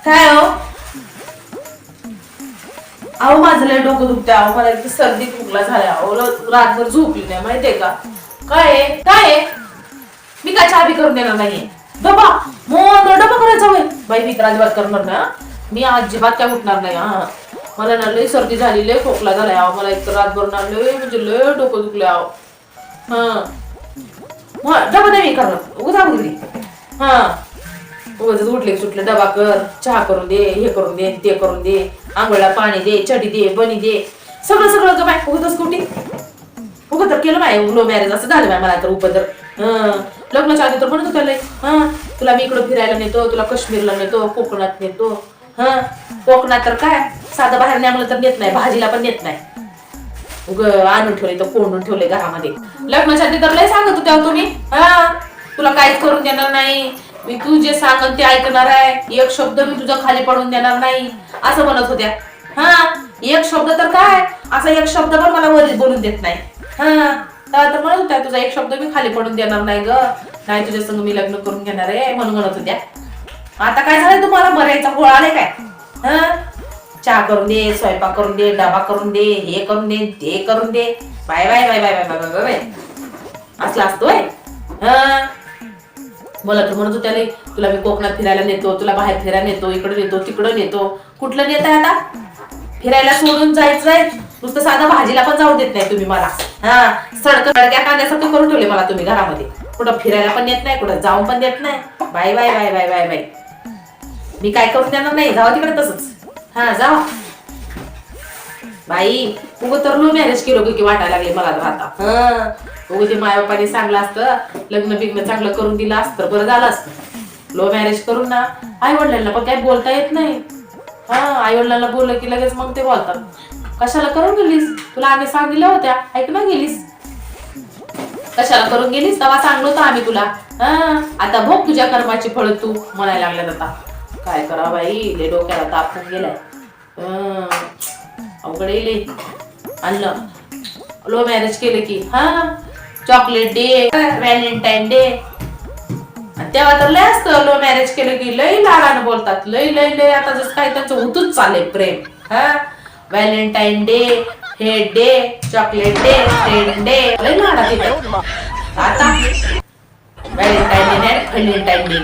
काय हो? अहो माझं लय डोकं दुखतंय. अहो मला इतकी सर्दी खोकला झाला. अहो रातभर झोपली नाही माहितीये का? काय आहे? मी काय चहा बी करून देणार नाहीये. डबा मग डबा करायचा होय. बाई मी तर अजिबात करणार नाही. मी अजिबात काय उठणार नाही. मला ना लय सर्दी झाली, लय खोकला झालाय. अहो मला एक रातभर ना लय म्हणजे लय डोकं दुखले. अहो डबा नाही मी करणार. उद्या उगाच उठले सुटले डबा कर, चहा करून दे, हे करून दे, ते करून दे, आंघोळला पाणी दे, चटी दे, बनी दे, सगळं सगळं ग बाय. उगतच कुठे उगत केलं बाय. लो मॅरेज असं झालं बाय मला तर उपदर. लग्नाच्या आधी तर म्हणत होत्या तुला मी इकडं फिरायला नेतो, तुला काश्मीरला नेतो, कोकणात नेतो. कोकणात तर काय साधं बाहेर न्यामलं तर नेत नाही, भाजीला पण नेत नाही. आणून ठेवले तर कोंडून ठेवले घरामध्ये. लग्नाच्या आधी तर लय सांगत होत्या तुम्ही तुला काहीच करून देणार नाही, मी तू जे सांगन ते ऐकणार आहे, एक शब्द मी तुझा खाली पडून देणार नाही असं म्हणत होत्या. एक शब्द तर काय असा एक शब्द पण मला वरीच बोलून देत नाही. तर म्हणत होत्या तुझा एक शब्द मी खाली पडून देणार नाही ग, नाही तुझ्या संग मी लग्न करून घेणार आहे म्हणून म्हणत होत्या. आता काय झालं तुम्हाला बऱ्याचा गोळा आलाय काय? चहा करून दे, स्वयंपाक करून दे, डबा करून दे, हे करून दे, ते करून दे. Bye bye bye bye bye bye bye bye असला असतोय. मला तर म्हणत होत्या तुला मी कोकणात फिरायला नेतो, तुला बाहेर फिरायला नेतो, इकडे नेतो, तिकडं नेतो. कुठलं नेत आहे आता? फिरायला सोडून जायचंय नुसतं साधं भाजीला पण जाऊ देत नाही तुम्ही मला. सडक्या कांद्यासारखं करून ठेवले मला तुम्ही घरामध्ये. कुठं फिरायला पण नेत नाही, कुठं जाऊन पण देत नाही. Bye bye bye bye bye bye. मी काय करून देणार नाही, जावा तिकडे तसंच. जावा बाई. उगं तर लो मॅरेज केलं की वाटायला लागले मला तर आता. उगं ते माय बापाने सांगलं असतं, लग्न बिग्न चांगलं करून दिलं असतं बरं झालं असतं. लो मॅरेज करून ना आई वडिलांना पण काही बोलता येत नाही. आई वडिलांना बोललं की लगेच मग ते बोलतात कशाला करून गेलीस, तुला आम्ही सांगितल्या होत्या ऐक ना गेलीस, कशाला करून गेलीस तेव्हा सांगलो होतं आम्ही तुला. आता भोग तुझ्या कर्माची फळ तू म्हणायला लागल्यात. आता काय करा बाई, ले डोक्याला ताप होऊन गेलाय. अवघड येईल आणलं. लो मॅरेज केलं की चॉकलेट डे, व्हॅलेंटाईन डे, तेव्हा तर लय असतं. लो मॅरेज केलं की लय लाडानं बोलतात, लय लय लय. आता जसं काही त्यांचं होतच चाललंय प्रेम. Valentine day, head day, chocolate day, friend day, लय लाडात येतात आता. व्हॅलेंटाईन डे नाही, व्हॅलेंटाईन डे.